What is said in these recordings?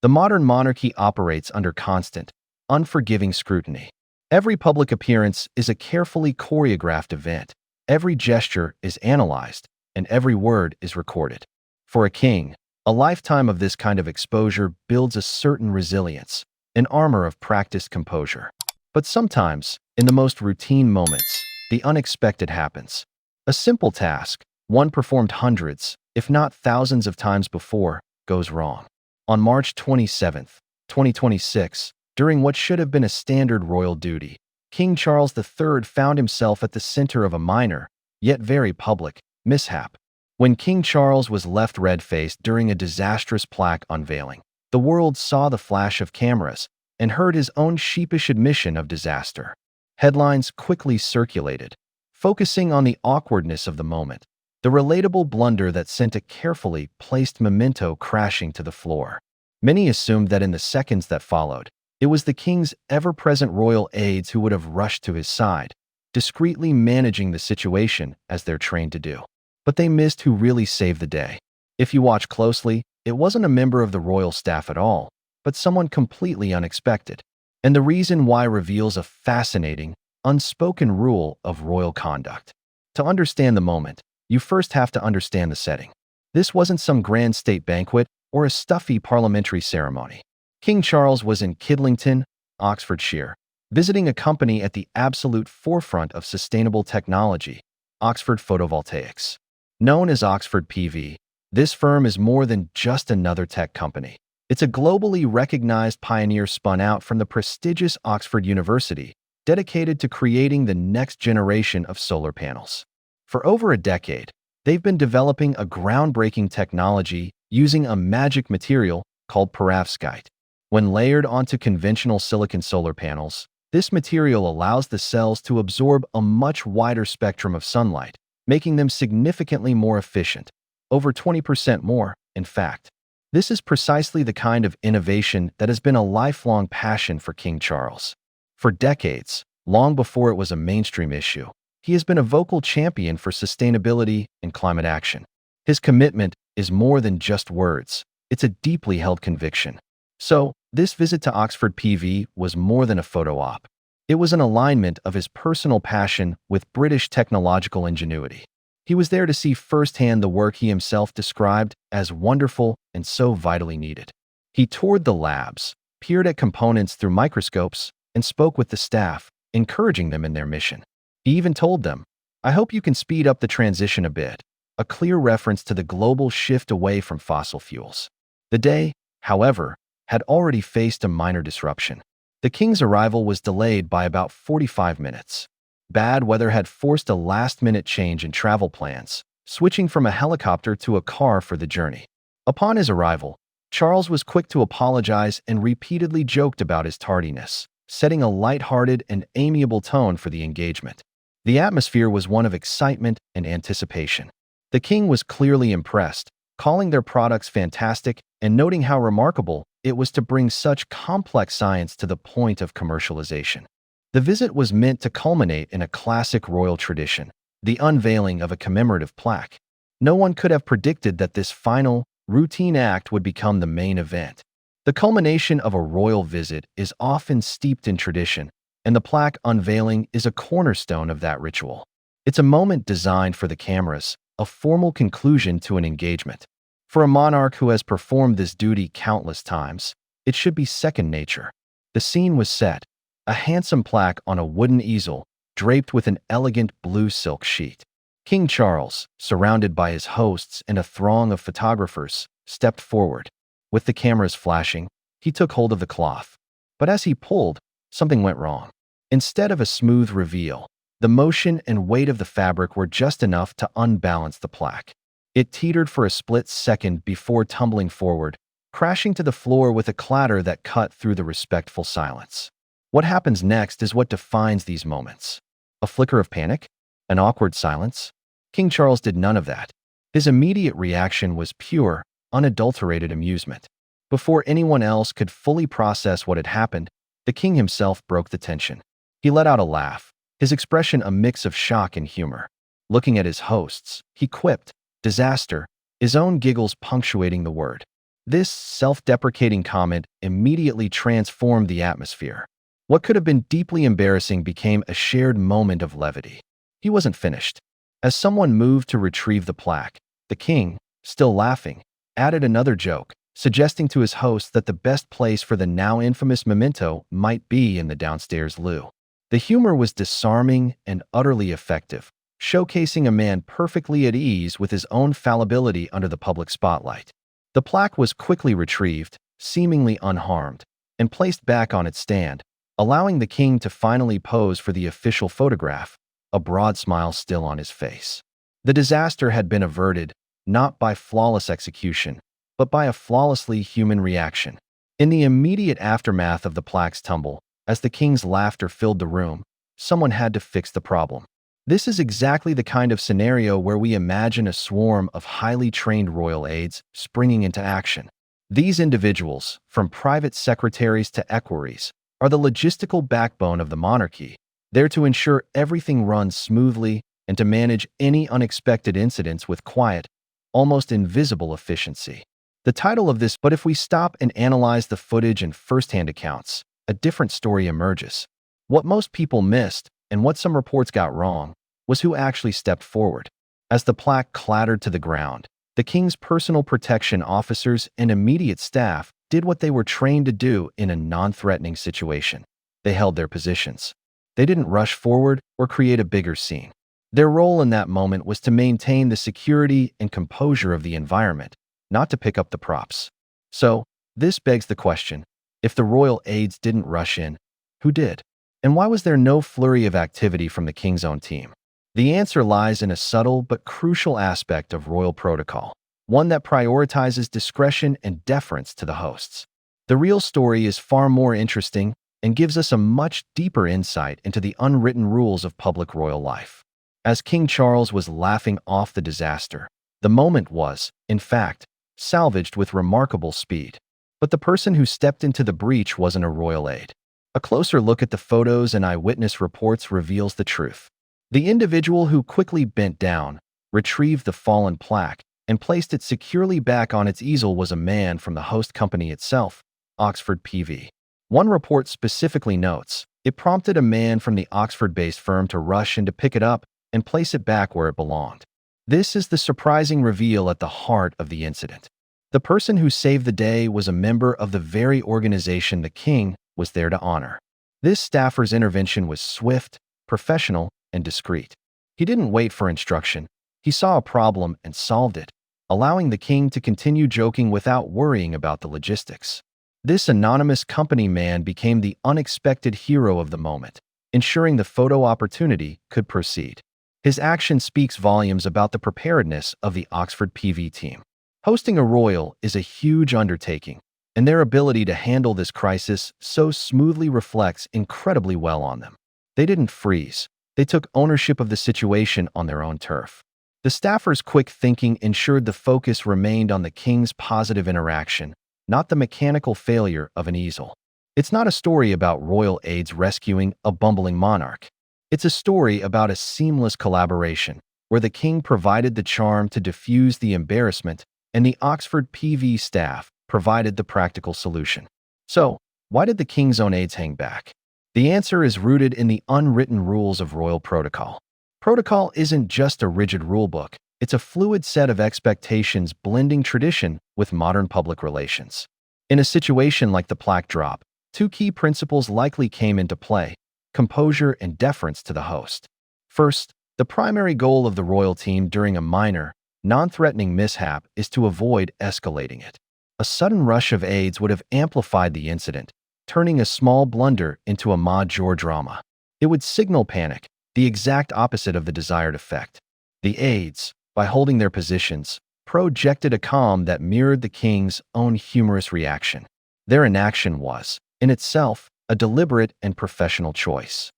The modern monarchy operates under constant, unforgiving scrutiny. Every public appearance is a carefully choreographed event. Every gesture is analyzed, and every word is recorded. For a king, a lifetime of this kind of exposure builds a certain resilience, an armor of practiced composure. But sometimes, in the most routine moments, the unexpected happens. A simple task, one performed hundreds, if not thousands of times before, goes wrong. On March 27, 2026, during what should have been a standard royal duty, King Charles III found himself at the center of a minor, yet very public, mishap. When King Charles was left red-faced during a disastrous plaque unveiling, the world saw the flash of cameras and heard his own sheepish admission of disaster. Headlines quickly circulated, focusing on the awkwardness of the moment, the relatable blunder that sent a carefully placed memento crashing to the floor. Many assumed that in the seconds that followed, it was the king's ever-present royal aides who would have rushed to his side, discreetly managing the situation as they're trained to do. But they missed who really saved the day. If you watch closely, it wasn't a member of the royal staff at all, but someone completely unexpected. And the reason why reveals a fascinating, unspoken rule of royal conduct. To understand the moment, you first have to understand the setting. This wasn't some grand state banquet or a stuffy parliamentary ceremony. King Charles was in Kidlington, Oxfordshire, visiting a company at the absolute forefront of sustainable technology, Oxford Photovoltaics. Known as Oxford PV, this firm is more than just another tech company. It's a globally recognized pioneer spun out from the prestigious Oxford University, dedicated to creating the next generation of solar panels. For over a decade, they've been developing a groundbreaking technology using a magic material called perovskite. When layered onto conventional silicon solar panels, this material allows the cells to absorb a much wider spectrum of sunlight, making them significantly more efficient, over 20% more, in fact. This is precisely the kind of innovation that has been a lifelong passion for King Charles. For decades, long before it was a mainstream issue, he has been a vocal champion for sustainability and climate action. His commitment is more than just words. It's a deeply held conviction. So, this visit to Oxford PV was more than a photo op. It was an alignment of his personal passion with British technological ingenuity. He was there to see firsthand the work he himself described as wonderful and so vitally needed. He toured the labs, peered at components through microscopes, and spoke with the staff, encouraging them in their mission. He even told them, "I hope you can speed up the transition a bit," a clear reference to the global shift away from fossil fuels. The day, however, had already faced a minor disruption. The king's arrival was delayed by about 45 minutes. Bad weather had forced a last-minute change in travel plans, switching from a helicopter to a car for the journey. Upon his arrival, Charles was quick to apologize and repeatedly joked about his tardiness, setting a light-hearted and amiable tone for the engagement. The atmosphere was one of excitement and anticipation. The king was clearly impressed, calling their products fantastic and noting how remarkable it was to bring such complex science to the point of commercialization. The visit was meant to culminate in a classic royal tradition, the unveiling of a commemorative plaque. No one could have predicted that this final, routine act would become the main event. The culmination of a royal visit is often steeped in tradition, and the plaque unveiling is a cornerstone of that ritual. It's a moment designed for the cameras, a formal conclusion to an engagement. For a monarch who has performed this duty countless times, it should be second nature. The scene was set, a handsome plaque on a wooden easel, draped with an elegant blue silk sheet. King Charles, surrounded by his hosts and a throng of photographers, stepped forward. With the cameras flashing, he took hold of the cloth. But as he pulled, something went wrong. Instead of a smooth reveal, the motion and weight of the fabric were just enough to unbalance the plaque. It teetered for a split second before tumbling forward, crashing to the floor with a clatter that cut through the respectful silence. What happens next is what defines these moments. A flicker of panic? An awkward silence? King Charles did none of that. His immediate reaction was pure, unadulterated amusement. Before anyone else could fully process what had happened, the king himself broke the tension. He let out a laugh, his expression a mix of shock and humor. Looking at his hosts, he quipped, "Disaster," his own giggles punctuating the word. This self-deprecating comment immediately transformed the atmosphere. What could have been deeply embarrassing became a shared moment of levity. He wasn't finished. As someone moved to retrieve the plaque, the king, still laughing, added another joke, suggesting to his host that the best place for the now infamous memento might be in the downstairs loo. The humor was disarming and utterly effective, showcasing a man perfectly at ease with his own fallibility under the public spotlight. The plaque was quickly retrieved, seemingly unharmed, and placed back on its stand, allowing the king to finally pose for the official photograph, a broad smile still on his face. The disaster had been averted, not by flawless execution, but by a flawlessly human reaction. In the immediate aftermath of the plaque's tumble, as the king's laughter filled the room, someone had to fix the problem. This is exactly the kind of scenario where we imagine a swarm of highly trained royal aides springing into action. These individuals, from private secretaries to equerries, are the logistical backbone of the monarchy, there to ensure everything runs smoothly and to manage any unexpected incidents with quiet, almost invisible efficiency. The title of this, but if we stop and analyze the footage and first-hand accounts, a different story emerges. What most people missed, and what some reports got wrong, was who actually stepped forward. As the plaque clattered to the ground, the king's personal protection officers and immediate staff did what they were trained to do in a non-threatening situation. They held their positions. They didn't rush forward or create a bigger scene. Their role in that moment was to maintain the security and composure of the environment, not to pick up the props. So, this begs the question, if the royal aides didn't rush in, who did? And why was there no flurry of activity from the king's own team? The answer lies in a subtle but crucial aspect of royal protocol, one that prioritizes discretion and deference to the hosts. The real story is far more interesting and gives us a much deeper insight into the unwritten rules of public royal life. As King Charles was laughing off the disaster, the moment was, in fact, salvaged with remarkable speed. But the person who stepped into the breach wasn't a royal aide. A closer look at the photos and eyewitness reports reveals the truth. The individual who quickly bent down, retrieved the fallen plaque, and placed it securely back on its easel was a man from the host company itself, Oxford PV. One report specifically notes, it prompted a man from the Oxford-based firm to rush in to pick it up and place it back where it belonged. This is the surprising reveal at the heart of the incident. The person who saved the day was a member of the very organization the king was there to honor. This staffer's intervention was swift, professional, and discreet. He didn't wait for instruction. He saw a problem and solved it, allowing the king to continue joking without worrying about the logistics. This anonymous company man became the unexpected hero of the moment, ensuring the photo opportunity could proceed. His action speaks volumes about the preparedness of the Oxford PV team. Hosting a royal is a huge undertaking, and their ability to handle this crisis so smoothly reflects incredibly well on them. They didn't freeze. They took ownership of the situation on their own turf. The staffer's quick thinking ensured the focus remained on the king's positive interaction, not the mechanical failure of an easel. It's not a story about royal aides rescuing a bumbling monarch. It's a story about a seamless collaboration, where the king provided the charm to diffuse the embarrassment, and the Oxford PV staff provided the practical solution. So, why did the king's own aides hang back? The answer is rooted in the unwritten rules of royal protocol. Protocol isn't just a rigid rulebook, it's a fluid set of expectations blending tradition with modern public relations. In a situation like the plaque drop, two key principles likely came into play: composure and deference to the host. First, the primary goal of the royal team during a minor, non-threatening mishap is to avoid escalating it. A sudden rush of aides would have amplified the incident, turning a small blunder into a major drama. It would signal panic, the exact opposite of the desired effect. The aides, by holding their positions, projected a calm that mirrored the king's own humorous reaction. Their inaction was, in itself, a deliberate and professional choice.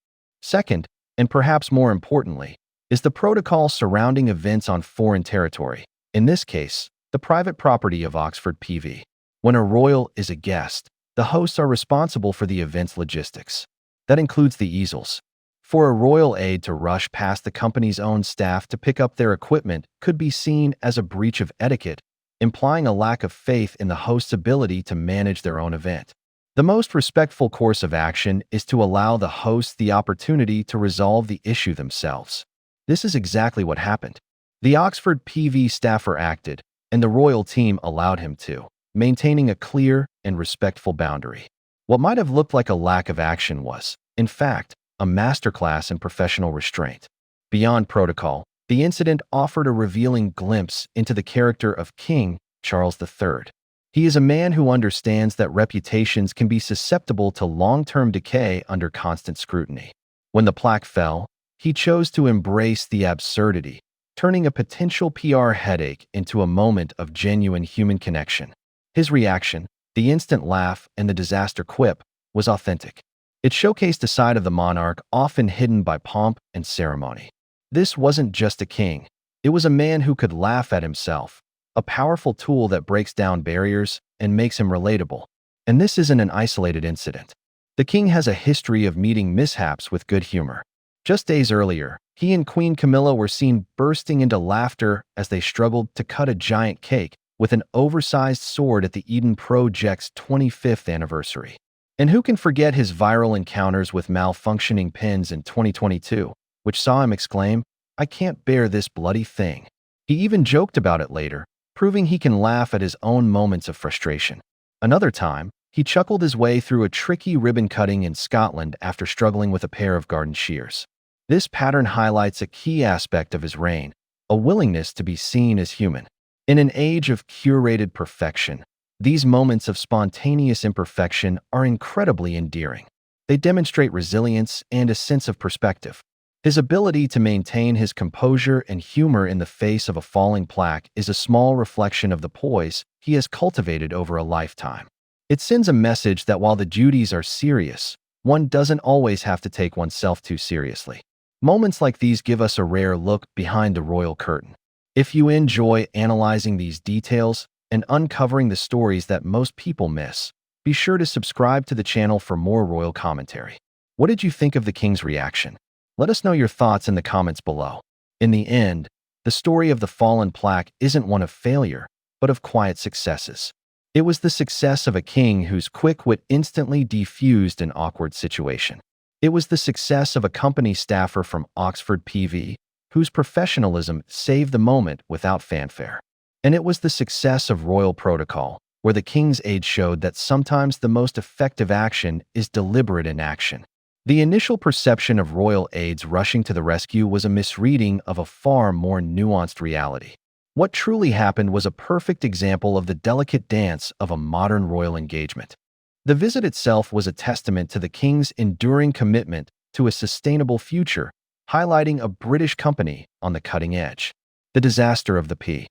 Second, and perhaps more importantly, is the protocol surrounding events on foreign territory, in this case, the private property of Oxford PV. When a royal is a guest, the hosts are responsible for the event's logistics. That includes the easels. For a royal aide to rush past the company's own staff to pick up their equipment could be seen as a breach of etiquette, implying a lack of faith in the host's ability to manage their own event. The most respectful course of action is to allow the hosts the opportunity to resolve the issue themselves. This is exactly what happened. The Oxford PV staffer acted, and the royal team allowed him to, maintaining a clear and respectful boundary. What might have looked like a lack of action was, in fact, a masterclass in professional restraint. Beyond protocol, the incident offered a revealing glimpse into the character of King Charles III. He is a man who understands that reputations can be susceptible to long-term decay under constant scrutiny. When the plaque fell, he chose to embrace the absurdity, turning a potential PR headache into a moment of genuine human connection. His reaction, the instant laugh and the disaster quip, was authentic. It showcased a side of the monarch often hidden by pomp and ceremony. This wasn't just a king. It was a man who could laugh at himself, a powerful tool that breaks down barriers and makes him relatable. And this isn't an isolated incident. The king has a history of meeting mishaps with good humor. Just days earlier, he and Queen Camilla were seen bursting into laughter as they struggled to cut a giant cake with an oversized sword at the Eden Project's 25th anniversary. And who can forget his viral encounters with malfunctioning pens in 2022, which saw him exclaim, "I can't bear this bloody thing." He even joked about it later, proving he can laugh at his own moments of frustration. Another time, he chuckled his way through a tricky ribbon cutting in Scotland after struggling with a pair of garden shears. This pattern highlights a key aspect of his reign, a willingness to be seen as human. In an age of curated perfection, these moments of spontaneous imperfection are incredibly endearing. They demonstrate resilience and a sense of perspective. His ability to maintain his composure and humor in the face of a falling plaque is a small reflection of the poise he has cultivated over a lifetime. It sends a message that while the duties are serious, one doesn't always have to take oneself too seriously. Moments like these give us a rare look behind the royal curtain. If you enjoy analyzing these details and uncovering the stories that most people miss, be sure to subscribe to the channel for more royal commentary. What did you think of the king's reaction? Let us know your thoughts in the comments below. In the end, the story of the fallen plaque isn't one of failure, but of quiet successes. It was the success of a king whose quick wit instantly defused an awkward situation. It was the success of a company staffer from Oxford PV, whose professionalism saved the moment without fanfare. And it was the success of royal protocol, where the king's aide showed that sometimes the most effective action is deliberate inaction. The initial perception of royal aides rushing to the rescue was a misreading of a far more nuanced reality. What truly happened was a perfect example of the delicate dance of a modern royal engagement. The visit itself was a testament to the king's enduring commitment to a sustainable future, highlighting a British company on the cutting edge. The disaster of the P.